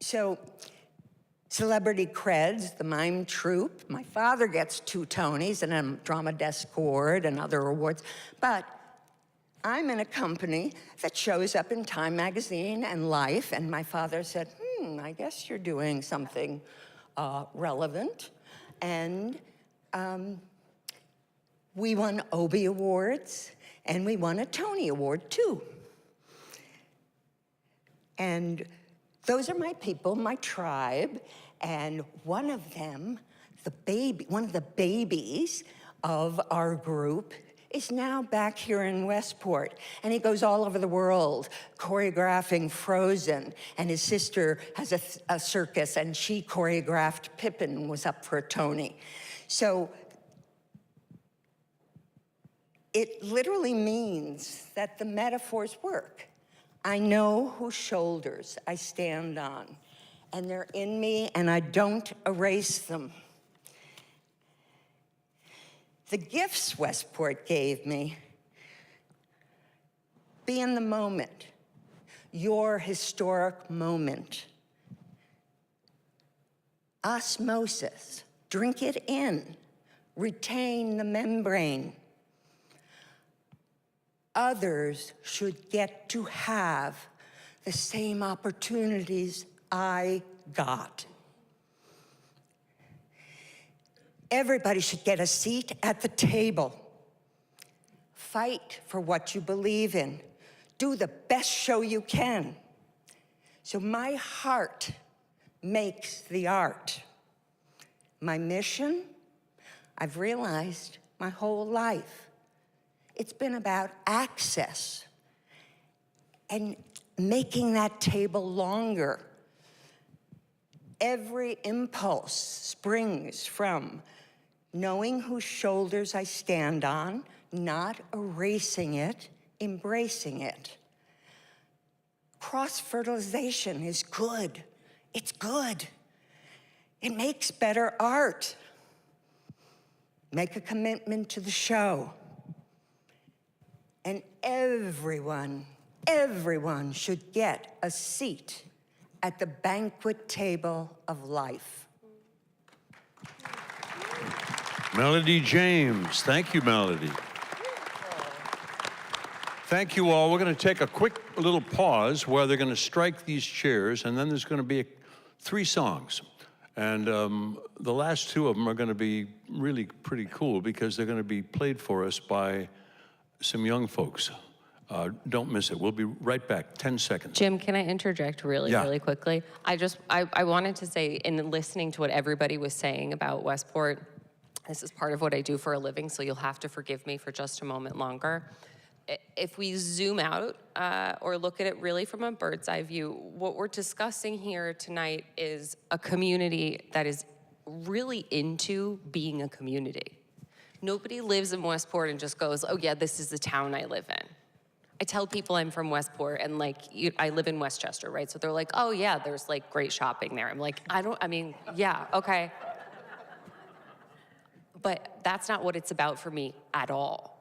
So, celebrity creds, the mime troupe. My father gets 2 Tonys and a Drama Desk Award and other awards, but I'm in a company that shows up in Time magazine and Life, and my father said, I guess you're doing something relevant. And we won Obie Awards, and we won a Tony Award too. And those are my people, my tribe, and one of them, one of the babies of our group, is now back here in Westport, and he goes all over the world choreographing Frozen, and his sister has a circus, and she choreographed Pippin, was up for a Tony. So it literally means that the metaphors work. I know whose shoulders I stand on, and they're in me, and I don't erase them. The gifts Westport gave me: be in the moment, your historic moment. Osmosis, drink it in, retain the membrane. Others should get to have the same opportunities I got. Everybody should get a seat at the table. Fight for what you believe in. Do the best show you can. So my heart makes the art. My mission, I've realized my whole life, it's been about access and making that table longer. Every impulse springs from knowing whose shoulders I stand on, not erasing it, embracing it. Cross-fertilization is good. It's good. It makes better art. Make a commitment to the show. And everyone should get a seat at the banquet table of life. Melody James. Thank you, Melody. Thank you all. We're going to take a quick little pause where they're going to strike these chairs, and then there's going to be 3 songs. And the last 2 of them are going to be really pretty cool because they're going to be played for us by some young folks. Don't miss it. We'll be right back. 10 seconds. Jim, can I interject really quickly? I wanted to say, in listening to what everybody was saying about Westport, this is part of what I do for a living, so you'll have to forgive me for just a moment longer. If we zoom out or look at it really from a bird's eye view, what we're discussing here tonight is a community that is really into being a community. Nobody lives in Westport and just goes, oh yeah, this is the town I live in. I tell people I'm from Westport and I live in Westchester, right? So they're like, oh yeah, there's like great shopping there. I'm like, yeah, okay. But that's not what it's about for me at all.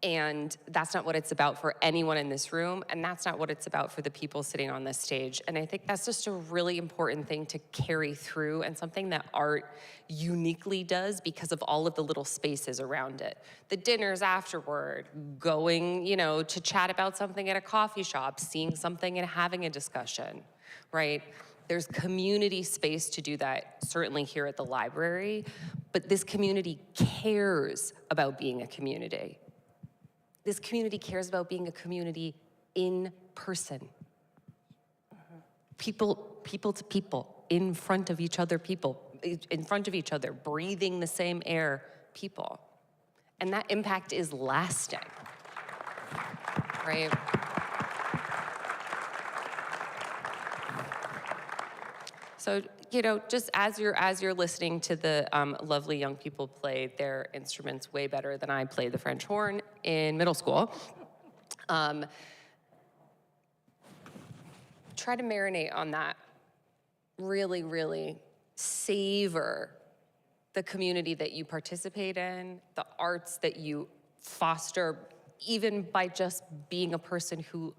And that's not what it's about for anyone in this room, and that's not what it's about for the people sitting on this stage. And I think that's just a really important thing to carry through, and something that art uniquely does because of all of the little spaces around it. The dinners afterward, going, to chat about something at a coffee shop, seeing something and having a discussion, right? There's community space to do that, certainly here at the library, but this community cares about being a community. This community cares about being a community in person. People to people, in front of each other, breathing the same air, people. And that impact is lasting, right? So, just as you're listening to the lovely young people play their instruments way better than I played the French horn in middle school, try to marinate on that. Really, really savor the community that you participate in, the arts that you foster, even by just being a person who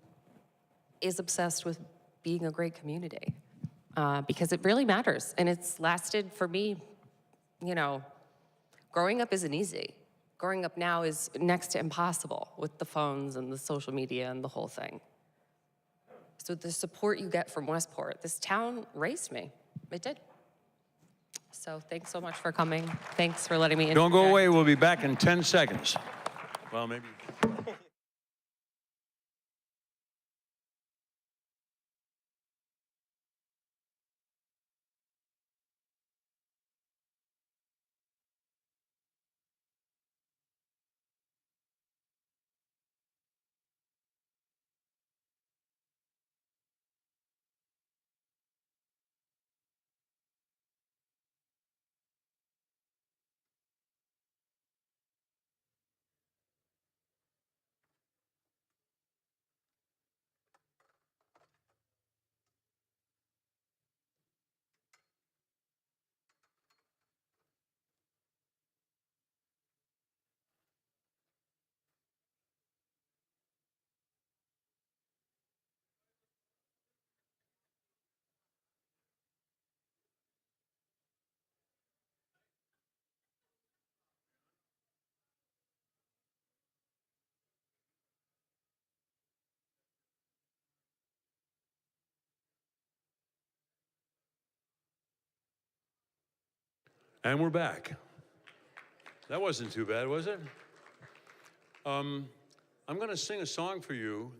is obsessed with being a great community. Because it really matters. And it's lasted for me, growing up isn't easy. Growing up now is next to impossible with the phones and the social media and the whole thing. So the support you get from Westport, this town raised me. It did. So thanks so much for coming. Thanks for letting me Don't go away. We'll be back in 10 seconds. Well, maybe. And we're back. That wasn't too bad, was it? I'm going to sing a song for you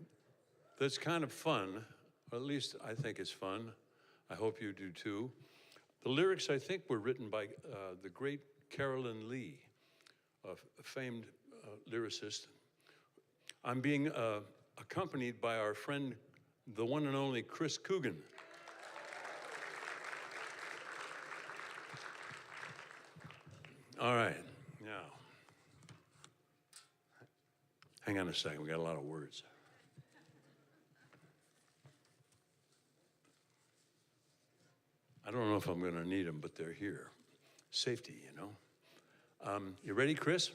that's kind of fun, or at least I think it's fun. I hope you do too. The lyrics, I think, were written by the great Carolyn Lee, a famed lyricist. I'm being accompanied by our friend, the one and only Chris Coogan. All right, now, hang on a second, we got a lot of words. I don't know if I'm gonna need them, but they're here. Safety, you know. You ready, Chris?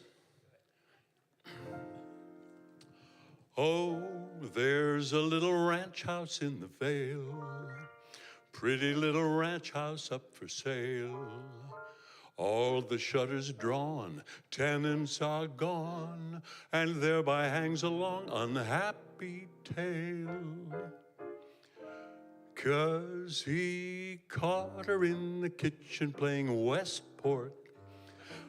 Oh, there's a little ranch house in the vale, pretty little ranch house up for sale. All the shutters drawn, tenants are gone, and thereby hangs a long unhappy tale. 'Cause he caught her in the kitchen playing Westport,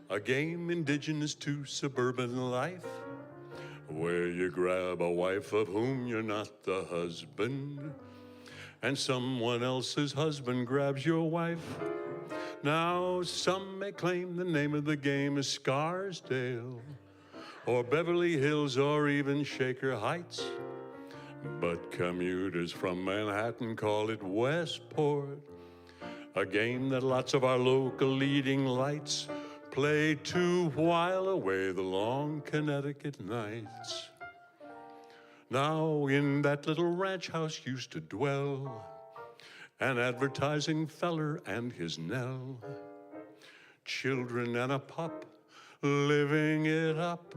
a game indigenous to suburban life, where you grab a wife of whom you're not the husband, and someone else's husband grabs your wife. Now, some may claim the name of the game is Scarsdale, or Beverly Hills, or even Shaker Heights. But commuters from Manhattan call it Westport, a game that lots of our local leading lights play to while away the long Connecticut nights. Now, in that little ranch house used to dwell an advertising feller and his Nell. Children and a pup, living it up.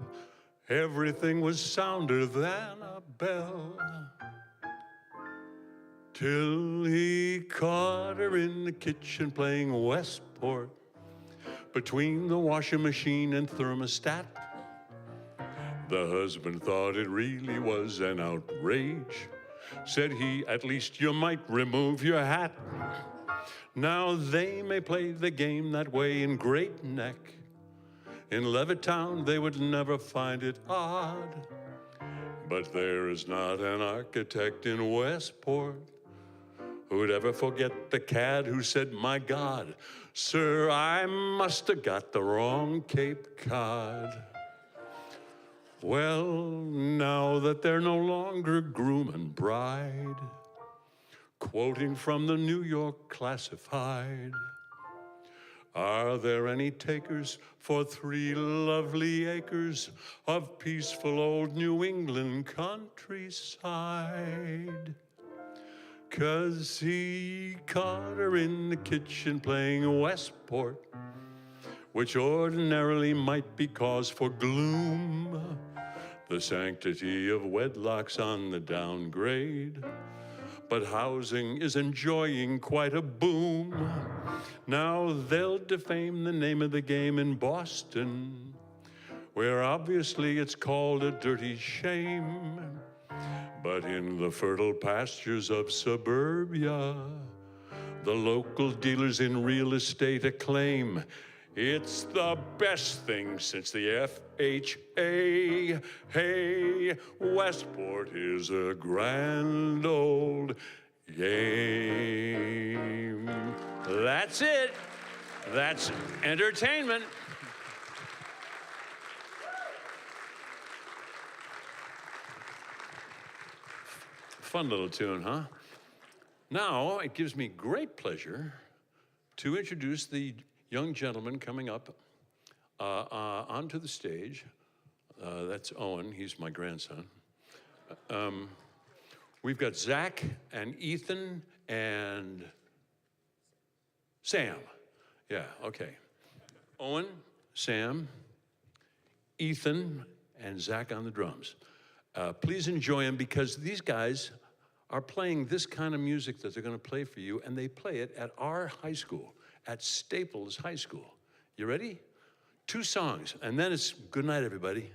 Everything was sounder than a bell. Till he caught her in the kitchen playing Westport, between the washing machine and thermostat. The husband thought it really was an outrage. Said he, at least you might remove your hat. Now they may play the game that way in Great Neck. In Levittown, they would never find it odd. But there is not an architect in Westport who'd ever forget the cad who said, "My God, sir, I must have got the wrong Cape Cod." Well, now that they're no longer groom and bride, quoting from the New York Classified, are there any takers for 3 lovely acres of peaceful old New England countryside? 'Cause he caught her in the kitchen playing Westport, which ordinarily might be cause for gloom. The sanctity of wedlock's on the downgrade, but housing is enjoying quite a boom. Now they'll defame the name of the game in Boston, where obviously it's called a dirty shame. But in the fertile pastures of suburbia, the local dealers in real estate acclaim it's the best thing since the FHA. Hey, Westport is a grand old game. That's it. That's entertainment. Fun little tune, huh? Now, it gives me great pleasure to introduce the young gentleman coming up onto the stage. That's Owen, he's my grandson. We've got Zach and Ethan and Sam. Yeah, okay. Owen, Sam, Ethan, and Zach on the drums. Please enjoy them because these guys are playing this kind of music that they're gonna play for you, and they play it at our high school, at Staples High School. You ready? 2 songs, and then it's good night, everybody.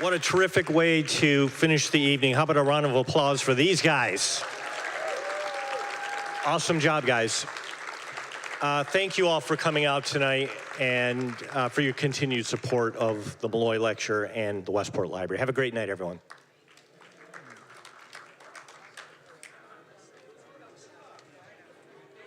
What a terrific way to finish the evening. How about a round of applause for these guys? Awesome job, guys. Thank you all for coming out tonight and for your continued support of the Malloy Lecture and the Westport Library. Have a great night, everyone.